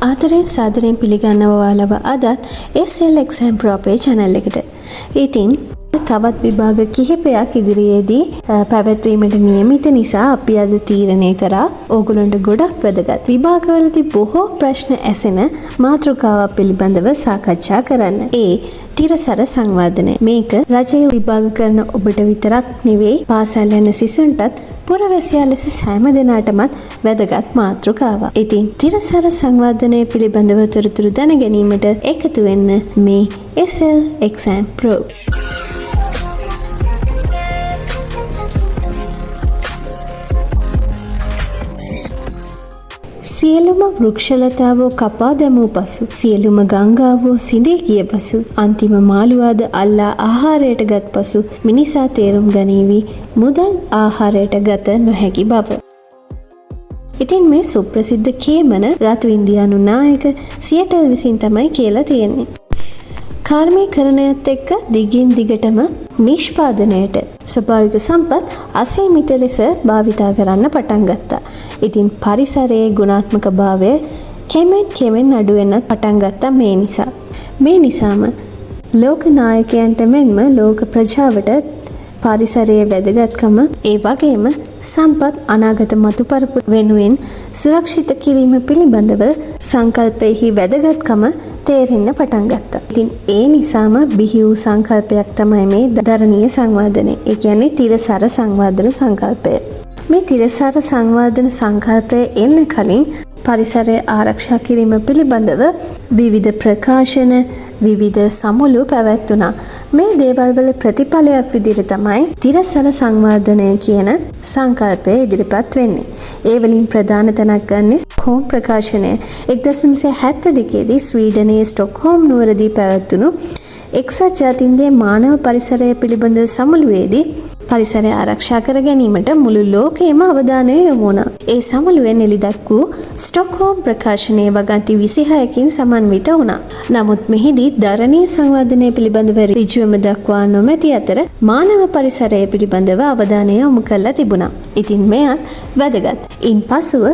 ආදරෙන් සාදරෙන් පිළිගන්නවා ඔයාලව අදත් SL Exam Pro අපේ channel එකට. ඉතින් තවත් විභාග කිහිපයක් ඉදිරියේදී පැවැත්වීමට නියමිත නිසා අපි අද තීරණය කරා ඕගොල්ලන්ට ගොඩක් වැදගත් විභාගවලදී බොහෝ ප්‍රශ්න ඇසෙන මාතෘකාවක් පිළිබඳව සාකච්ඡා කරන්න. ඒ තිරසර සංවාදනය. මේක රජය විභාග කරන ඔබට විතරක් නෙවෙයි පාසල් යන සිසුන්ටත් පුරවැසියා ලෙස සෑම දෙනාටමත් වැදගත් මාතෘකාවක්. ඉතින් තිරසර සංවාදනය පිළිබඳව තොරතුරු දැන ගැනීමට එකතු වෙන්න මේ SL Exam Pro. සියලුම වෘක්ෂලතාවෝ කපා දැමූ පසු සියලුම ගංගාවෝ සිඳී ගිය පසු අන්තිම මාළුවාද අල්ලා ආහාරයට ගත් පසු මිනිසා තේරුම් ගනීවි මුදල් ආහාරයට ගත නොහැකි බව. ඉතින් මේ සුප්‍රසිද්ධ කේමන රතු ඉන්දියානු නායක සියටල් විසින් තමයි කියලා තියෙන්නේ. කාර්මීකරණයත් එක්ක දිගින් දිගටම නිෂ්පාදනයට ස්වභාවික සම්පත් අසීමිත ලෙස භාවිතා කරන්න පටන් ගත්තා. ඉතින් පරිසරයේ ගුණාත්මක භාවය කෙමෙන් අඩු වෙන්නත් පටන් ගත්තා මේ නිසා. මේ නිසාම ලෝක නායකයන්ට මෙන්ම ලෝක ප්‍රජාවට පරිසරයේ වැදගත්කම ඒ වගේම සම්පත් අනාගත මතුපරපු වෙනුවෙන් සුරක්ෂිත කිරීම පිළිබඳව සංකල්පයෙහි වැදගත්කම තේරෙන්න පටන් ගත්තා. ඉතින් ඒ නිසාම බිහි වූ සංකල්පයක් තමයි මේ ධරණීය සංවාදනය. ඒ කියන්නේ තිරසර සංවාදන සංකල්පය. මේ තිරසර සංවාදන සංකල්පය එන්න කලින් පරිසරය ආරක්ෂා කිරීම පිළිබඳව විවිධ ප්‍රකාශන විවිධ සමුළු පැවැත්වුණා. මේ දේවල් වල ප්‍රතිඵලයක් විදිහට තමයි තිරසර සංවාදනය කියන සංකල්පය ඉදිරිපත් වෙන්නේ. ඒ වලින් ප්‍රධාන තැනක් ගන්නේ ස්ටොක්හෝම් ප්‍රකාශනය. 1972 දී ස්වීඩනයේ ස්ටොක්හෝම් නුවරදී පැවැත්වුණු එක්සත් ජාතීන්ගේ මානව පරිසරය පිළිබඳ සමුළුවේදී පරිසරය ආරක්ෂා කර ගැනීමට මුළු ලෝකයේම අවධානය යොමු වුණා. ඒ සමුළුවෙන් එළිදක් වූ ස්ටොක්හෝම් ප්‍රකාශනයේ වගන්ති 26කින් සමන්විත වුණා. නමුත් මෙහිදී ධරණීය සංවාදනය පිළිබඳව ඍජුවම දක්වා නොමැති අතර මානව පරිසරය පිළිබඳව අවධානය යොමු කරලා තිබුණා. ඉතින් මෙයත් වැදගත්. ඉන්පසුව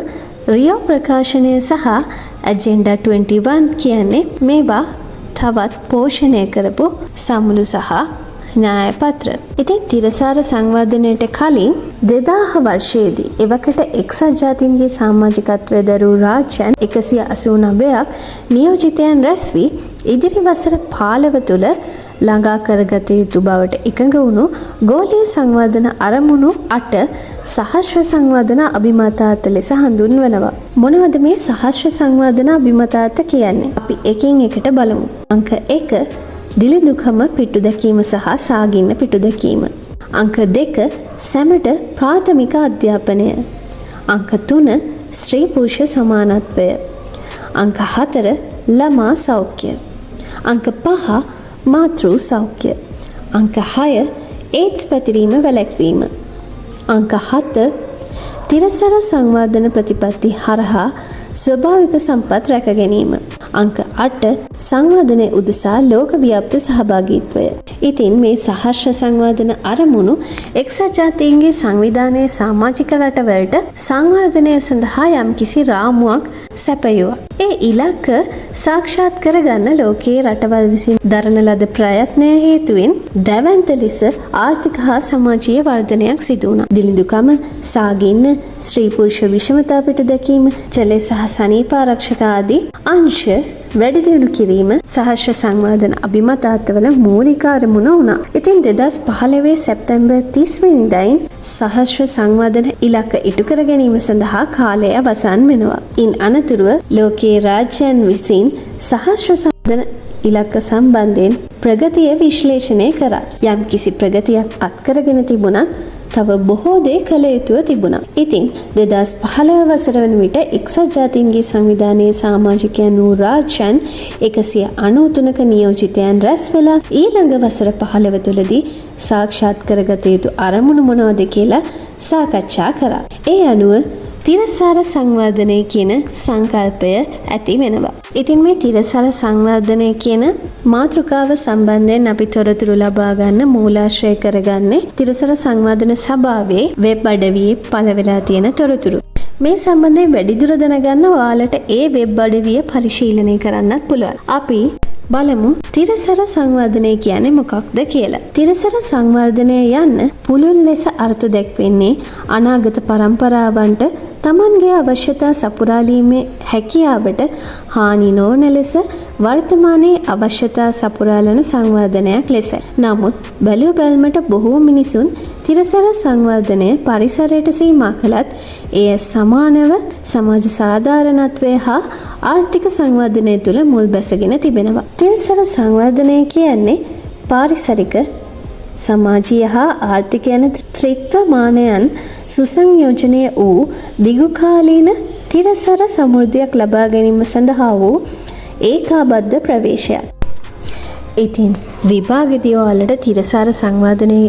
රියෝ ප්‍රකාශනය සහ ඇජෙන්ඩා 21 කියන්නේ මේවා තවත් පෝෂණය කරපු සමුළු සහ න්‍යාය පත්‍ර. ඉතින් තිරසාර සංවාදනයට කලින් 2000 වර්ෂයේදී එවකට එක්සත් ජාතීන්ගේ සමාජිකත්වයේ දරූ රාජ්‍යයන් 189ක් නියෝජිතයන් රැස් වී ඉදිරි වසර 15 තුළ ළඟා කරගත යුතු බවට එකඟ වුණු ගෝලීය සංවාදන අරමුණු 8 සහස්‍ර සංවාදන අභිමතාර්ථ ලෙස හඳුන්වනවා. මොනවද මේ සහස්‍ර සංවාදන අභිමතාර්ථ කියන්නේ? අපි එකින් එකට බලමු. අංක 1 දිලිඳුකම පිටු දැකීම සහ සාගින්න පිටු දැකීම. අංක 2 සැමට ප්‍රාථමික අධ්‍යාපනය. අංක 3 ස්ත්‍රී පුරුෂ සමානත්වය. අංක 4 ළමා සෞඛ්‍ය. අංක 5 මාතෘ සෞඛ්‍ය. අංක 6 ඒඩ්ස් පැතිරීම වැළැක්වීම. අංක 7 තිරසර සංවාදන ප්‍රතිපත්ති හරහා ස්වභාවික සම්පත් රැක ගැනීම. අංක 8 සංවාදනයේ උදෙසා ලෝක ව්‍යාප්ත සහභාගීත්වය. ඉතින් මේ සහස්‍ර සංවාදන අරමුණු එක්සත් ජාතීන්ගේ සංවිධානයේ සමාජික රටවලට සංවර්ධනය සඳහා යම්කිසි රාමුවක් සැපයුවා. ඒ ඉලක්ක සාක්ෂාත් කරගන්න ලෝකයේ රටවල් විසින් දරන ලද ප්‍රයත්නය හේතුවෙන් දැවැන්ත ලෙස ආර්ථික හා සමාජීය වර්ධනයක් සිදු වුණා. දිලිඳුකම, සාගින්න, ස්ත්‍රී පුරුෂ විෂමතා පිටු දැකීම, ජලය සහ සනීප ආරක්ෂක ආදී අංශ වැඩි දියුණු කිරීම සහස්‍ර සංවාදන අභිමතාර්ථවල මූලික අරමුණ වුණා. ඉතින් 2015 සැප්තැම්බර් 30 වෙනිදායින් සහස්‍ර සංවාදන ඉලක්ක ඉටු කර ගැනීම සඳහා කාලය අවසන් වෙනවා. ඉන් අනතුරුව ලෝකයේ රාජ්‍යයන් විසින් සහස්‍ර සංවාදන ඉලක්ක සම්බන්ධයෙන් ප්‍රගතිය විශ්ලේෂණය කරා. යම් කිසි ප්‍රගතියක් අත්කරගෙන තිබුණත් තව බොහෝ දේ කළ යුතුව තිබුණා. ඉතින් 2015 වසර වන විට එක්සත් ජාතීන්ගේ සංවිධානයේ සමාජිකයන් වූ රාජ්‍යයන් 193ක නියෝජිතයන් රැස් වෙලා ඊළඟ වසර 15 තුළදී සාක්ෂාත් කරගත යුතු අරමුණු මොනවද කියලා සාකච්ඡා කරා. ඒ අනුව තිරසාර සංවර්ධනය කියන සංකල්පය ඇති වෙනවා. ඉතින් මේ තිරසාර සංවර්ධනය කියන මාතෘකාව සම්බන්ධයෙන් අපි තොරතුරු ලබා ගන්න මූලාශ්‍රය කරගන්නේ තිරසාර සංවර්ධන සභාවේ වෙබ් අඩවියේ පළ වෙලා තියෙන තොරතුරු. මේ සම්බන්ධයෙන් වැඩිදුර දැනගන්න ඔයාලට ඒ වෙබ් අඩවිය පරිශීලනය කරන්නත් පුළුවන්. අපි බලමු තිරසර සංවර්ධනය කියන්නේ මොකක්ද කියලා. තිරසර සංවර්ධනය යන්න පුළුල් ලෙස අර්ථ දැක්වෙන්නේ අනාගත පරම්පරාවන්ට තමන්ගේ අවශ්‍යතා සපුරාලීමේ හැකියාවට හානි නොවන ලෙස වර්තමානයේ අවශ්‍යතා සපුරාලන සංවර්ධනයක් ලෙස. නමුත් බැලූ බැල්මට බොහෝ මිනිසුන් තිරසර සංවර්ධනය පරිසරයට සීමා කළත් එය සමානව සමාජ සාධාරණත්වය හා ආර්ථික සංවර්ධනය තුළ මුල් බැසගෙන තිබෙනවා. තිරසර සංවර්ධනය කියන්නේ පාරිසරික සමාජීය හා ආර්ථික යන ත්‍රිත්වමානයන් සුසංයෝජනය වූ දිගුකාලීන තිරසර සමෘද්ධියක් ලබා ගැනීම සඳහා වූ ඒකාබද්ධ ප්‍රවේශයක්. ඉතින් විභාගෙදී ඔයාලට තිරසර සංවර්ධනය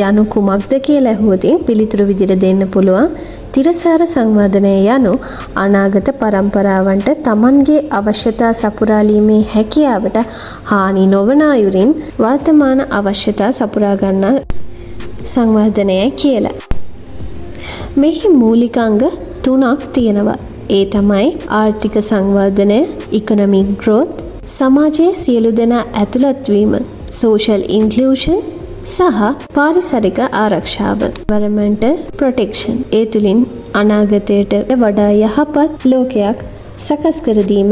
යනු කුමක්ද කියලා ඇහුවොතින් පිළිතුරු විදිහට දෙන්න පුළුවන්. තිරසර සංවර්ධනය යනු අනාගත පරම්පරාවන්ට තමන්ගේ අවශ්‍යතා සපුරාලීමේ හැකියාවට හානි නොවන අයුරින් වර්තමාන අවශ්‍යතා සපුරා ගන්න සංවර්ධනය කියලා. මෙහි මූලික අංග 3ක් තියෙනවා. ඒ තමයි ආර්ථික සංවර්ධනය, ඉකොනොමික් growth, සමාජයේ සියලු දෙනා ඇතුළත් වීම, social inclusion සහ පාරිසරික ආරක්ෂාව, environmental protection. ඒ තුලින් අනාගතයට වඩා යහපත් ලෝකයක් සකස් කර දීම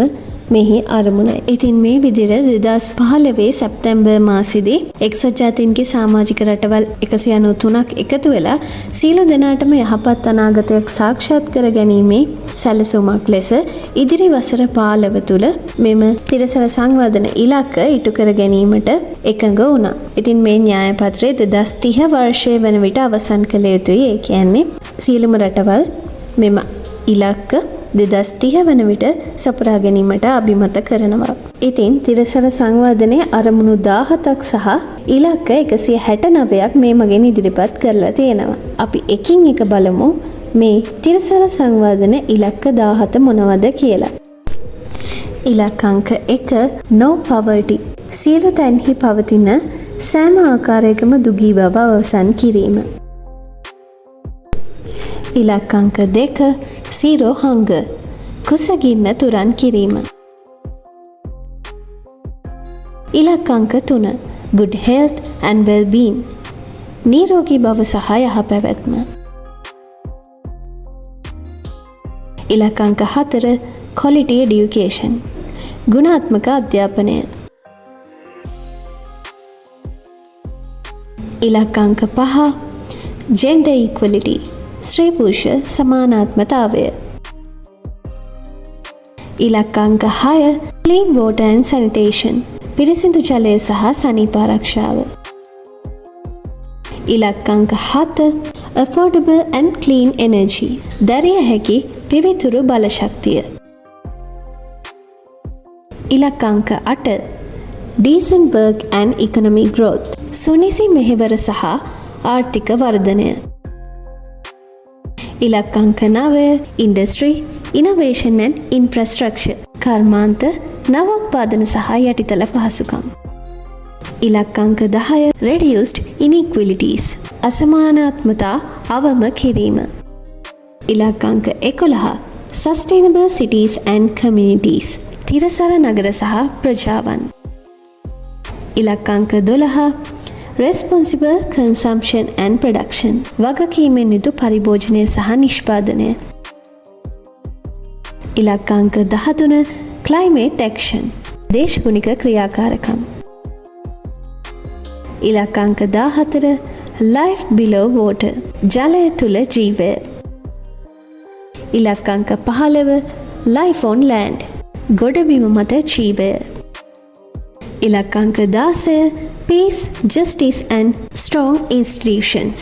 මෙහි අරමුණයි. ඉතින් මේ විදිහට 2015 සැප්තැම්බර් මාසෙදී එක්සත් ජාතීන්ගේ සමාජික රටවල් 193ක් එකතු වෙලා සියලු දෙනාටම යහපත් අනාගතයක් සාක්ෂාත් කර ගැනීමේ සැලසුමක් ලෙස ඉදිරි වසර 15 තුල මෙම තිරසර සංවර්ධන ඉලක්ක ඉටු කර ගැනීමට එකඟ වුණා. ඉතින් මේ න්‍යාය පත්‍රය 2030 වර්ෂය වන විට අවසන් කළ යුතුයි. ඒ කියන්නේ සියලුම රටවල් මෙම ඉලක්ක 2030 වන විට සපුරා ගැනීමට අභිමත කරනවා. ඉතින් තිරසර සංවර්ධනයේ අරමුණු 17ක් සහ ඉලක්ක 169ක් මේ මගින් ඉදිරිපත් කරලා තියෙනවා. අපි එකින් එක බලමු මේ තිරසර සංවර්ධන ඉලක්ක 17 මොනවද කියලා. ඉලක්ක අංක 1 no poverty. සියලු තැන්හි පවතින සෑම ආකාරයකම දුගී බව අවසන් කිරීම. ඉලක්ක අංක 2 zero hunger. කුසගින්න තුරන් කිරීම. ඉලක්ක අංක 3 good health and well-being. නිරෝගී බව සහ යහපැවැත්ම. ඉලක්ක අංක 4 quality education. ගුණාත්මක අධ්‍යාපනය. ඉලක්ක අංක 5 gender equality. ස්ත්‍රී පුරුෂ සමානාත්මතාවය. ඉලක්ක අංක 6 clean water and sanitation. පිරිසිදු ජලය සහ සනීප ආරක්ෂාව. ඉලක්ක අංක 7 affordable and clean energy. දරිය හැකි පිවිතුරු බල ශක්තිය. ඉලක්ක අංක 8 decent work and economic growth. සුනිසි මෙහෙවර සහ ආර්ථික වර්ධනය. ඉලක්ක අංක 9 industry, innovation and infrastructure. කර්මාන්ත, නවෝත්පාදන සහ යටිතල පහසුකම්. ඉලක්ක අංක 10 reduced inequalities. අසමානාත්මතා අවම කිරීම. ඉලක්ක අංක 11 sustainable cities and communities. තිරසර නගර සහ ප්‍රජාවන්. ඉලක්ක අංක 12 responsible consumption and production. වගකීමෙන් යුතු පරිභෝජනය සහ නිෂ්පාදනය. ඉලක්ක අංක 13 climate action. දේශගුණික ක්‍රියාකාරකම්. ඉලක්ක අංක 14 life below water. ජලය තුල ජීවය. ඉලක්ක අංක 15 life on land. ගොඩබිම මත ජීවය. ඉලක්ක අංක 16 peace, justice and strong institutions.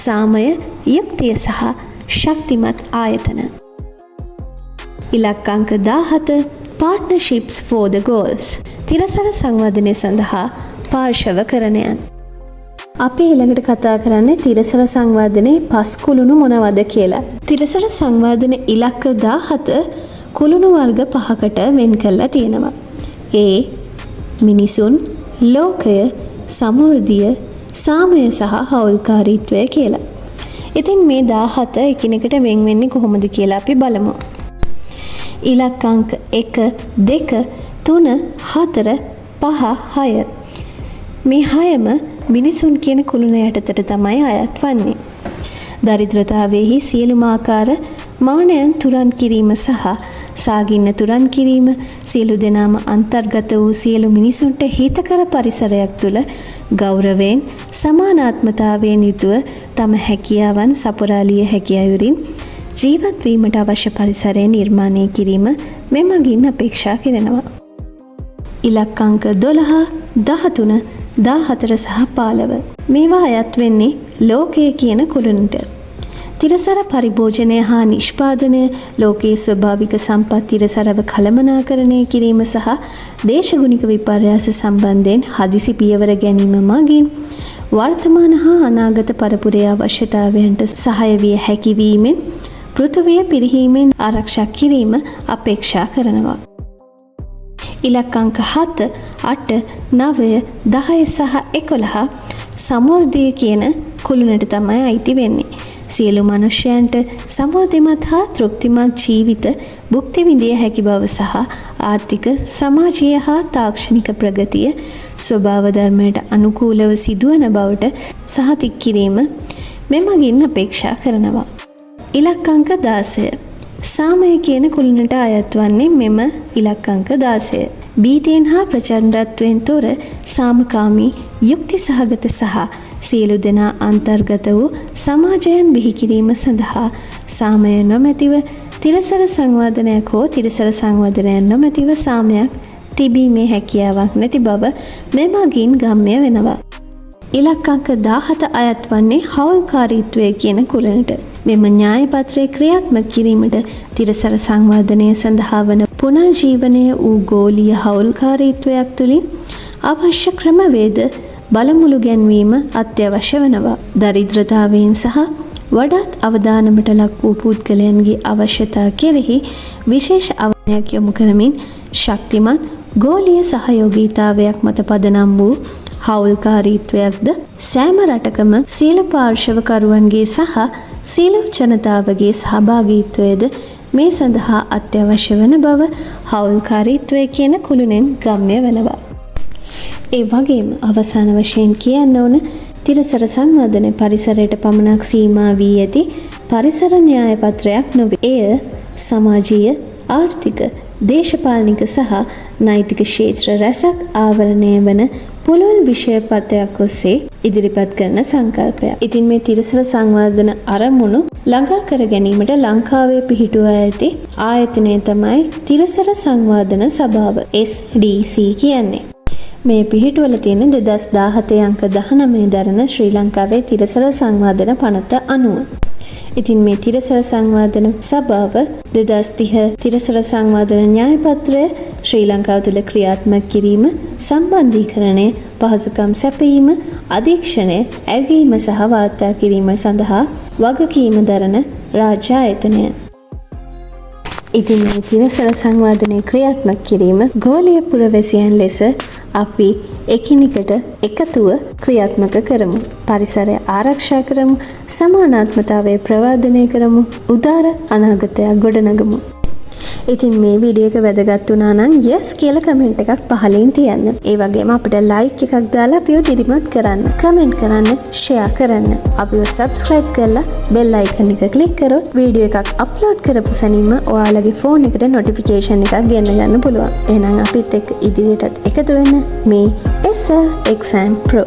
සාමය, යුක්තිය සහ ශක්තිමත් ආයතන. ඉලක්ක අංක 17 partnerships for the goals. තිරසර සංවර්ධනය සඳහා පාර්ශවකරණයන්. අපි ඊළඟට කතා කරන්නේ තිරසර සංවර්ධනයේ පස් කුළුණු මොනවද කියලා. තිරසර සංවර්ධන ඉලක්ක 17 කුළුණු වර්ග 5කට වෙන් කරලා තියෙනවා. ඒ මිනිසුන්, ලෝකය, සමෘද්ධිය, සාමය සහ හවුල්කාරීත්වය කියලා. ඉතින් මේ 17 එකිනෙකට වෙන් වෙන්නේ කොහොමද කියලා අපි බලමු. ඉලක්ක අංක 1, 2, 3, 4, 5, 6. මේ 6ම මිනිසුන් කියන කුළුණ යටතට තමයි අයත් වන්නේ. දරිද්‍රතාවෙහි සියලුම ආකාර මානයන් තුරන් කිරීම සහ සාගින්න තුරන් කිරීම සියලු දෙනාම අන්තර්ගත වූ සියලු මිනිසුන්ට හිතකර පරිසරයක් තුළ ගෞරවයෙන් සමානාත්මතාවයෙන් යුතුව තම හැකියාවන් සපුරාලිය හැකි අයුරින් ජීවත් වීමට අවශ්‍ය පරිසරය නිර්මාණය කිරීම මෙමගින් අපේක්ෂා කරනවා. ඉලක්ක අංක 12, 13, 14 සහ 15. මේවා අයත් වෙන්නේ ලෝකය කියන කුළුණට. තිරසර පරිභෝජනය හා නිෂ්පාදනය, ලෝකයේ ස්වභාවික සම්පත් තිරසරව කළමනාකරණය කිරීම සහ දේශගුණික විපර්යාස සම්බන්ධයෙන් හදිසි පියවර ගැනීම මගින් වර්තමාන හා අනාගත පරපුරේ අවශ්‍යතාවයන්ට සහාය විය හැකි වීමෙන් පෘථිවිය පිරිහීමෙන් ආරක්ෂා කිරීම අපේක්ෂා කරනවා. ඉලක්ක අංක 7, 8, 9, 10 සහ 11 සමෘද්ධිය කියන කුළුණට තමයි අයිති වෙන්නේ. සියලු මනුෂ්‍යයන්ට සමෘද්ධිමත් හා තෘප්තිමත් ජීවිත භුක්ති විඳිය හැකි බව සහ ආර්ථික, සමාජීය හා තාක්ෂණික ප්‍රගතිය ස්වභාව ධර්මයට අනුකූලව සිදුවන බවට සහතික කිරීම මෙමගින් අපේක්ෂා කරනවා. ඉලක්ක අංක 16. සාමය කියන කුළුණට අයත් වන්නේ මෙම ඉලක්ක අංක 16. බීතියෙන් හා ප්‍රචණ්ඩත්වයෙන් තොර සාමකාමී, යුක්ති සහගත සහ සියලු දෙනා අන්තර්ගත වූ සමාජයන් බිහි කිරීම සඳහා සාමය නොමැතිව තිරසර සංවර්ධනයක් හෝ තිරසර සංවර්ධනයක් නොමැතිව සාමයක් තිබීමේ හැකියාවක් නැති බව මෙමගින් ගම්‍ය වෙනවා. ඉලක්ක අංක 17 අයත් වන්නේ හවුල්කාරීත්වය කියන කුළුණට. මෙම න්‍යාය පත්‍රය ක්‍රියාත්මක කිරීමට තිරසර සංවර්ධනය සඳහා වන පුනර්ජීවනය වූ ගෝලීය හවුල්කාරීත්වයක් තුළින් අවශ්‍ය ක්‍රමවේද බලමුළු ගැන්වීම අත්‍යවශ්‍ය වෙනවා. දරිද්‍රතාවයෙන් සහ වඩාත් අවදානමට ලක් වූ පුද්ගලයන්ගේ අවශ්‍යතා කෙරෙහි විශේෂ අවධානයක් යොමු කරමින් ශක්තිමත් ගෝලීය සහයෝගීතාවයක් මත පදනම් වූ හවුල්කාරීත්වයක්ද සෑම රටකම සියලු පාර්ශවකරුවන්ගේ සහ සියලු ජනතාවගේ සහභාගීත්වයද මේ සඳහා අත්‍යවශ්‍ය වන බව හවුල්කාරීත්වය කියන කුළුණෙන් ගම්‍ය වෙනවා. ඒ වගේම අවසාන වශයෙන් කියන්න ඕන තිරසර සංවර්ධන පරිසරයට පමණක් සීමා වී ඇති පරිසර න්‍යාය පත්‍රයක් නොවේ. එය සමාජීය, ආර්ථික, දේශපාලනික සහ නෛතික ක්ෂේත්‍ර රැසක් ආවරණය වන පුළුල් විෂය පත්‍රයක් ඔස්සේ ඉදිරිපත් කරන සංකල්පයක්. ඉතින් මේ තිරසර සංවර්ධන අරමුණු ළඟා කර ගැනීමට ලංකාවේ පිහිටුවා ඇති ආයතනය තමයි තිරසර සංවර්ධන සභාව SDC කියන්නේ. මේ පිහිටුවල තියෙන 2017 අංක 19 දරන ශ්‍රී ලංකාවේ තිරසර සංවර්ධන පනත අනුව. ඉතින් මේ තිරසර සංවර්ධන සභාව 2030 තිරසර සංවර්ධන න්‍යාය පත්‍රය ශ්‍රී ලංකාව තුළ ක්‍රියාත්මක කිරීම, සම්බන්ධීකරණය, පහසුකම් සැපයීම, අධීක්ෂණය, ඇගීම සහ වාර්තා කිරීම සඳහා වගකීම දරන රාජ්‍ය ආයතනය. ඉතින් මේ තිරසර සංවර්ධනය ක්‍රියාත්මක කිරීම ගෝලීය පුරවැසියන් ලෙස අපි එකිනෙකට එකතුව ක්‍රියාත්මක කරමු. පරිසරය ආරක්ෂා කරමු. සමානාත්මතාවය ප්‍රවර්ධනය කරමු. උදාර අනාගතයක් ගොඩනගමු. ඉතින් මේ වීඩියෝ එක වැදගත් වුණා නම් yes කියලා කමෙන්ට් එකක් පහලින් තියන්න. ඒ වගේම අපිට like එකක් දාලා අපිව දිරිමත් කරන්න. කමෙන්ට් කරන්න, share කරන්න. අපිව subscribe කරලා bell icon එක click කරොත් වීඩියෝ එකක් upload කරපු සැනින්ම ඔයාලගේ phone එකට notification එකක් ගෙන්න ගන්න පුළුවන්. එහෙනම් අපිත් එක්ක ඉදිරියටත් එකතු වෙන්න මේ SR Exam Pro.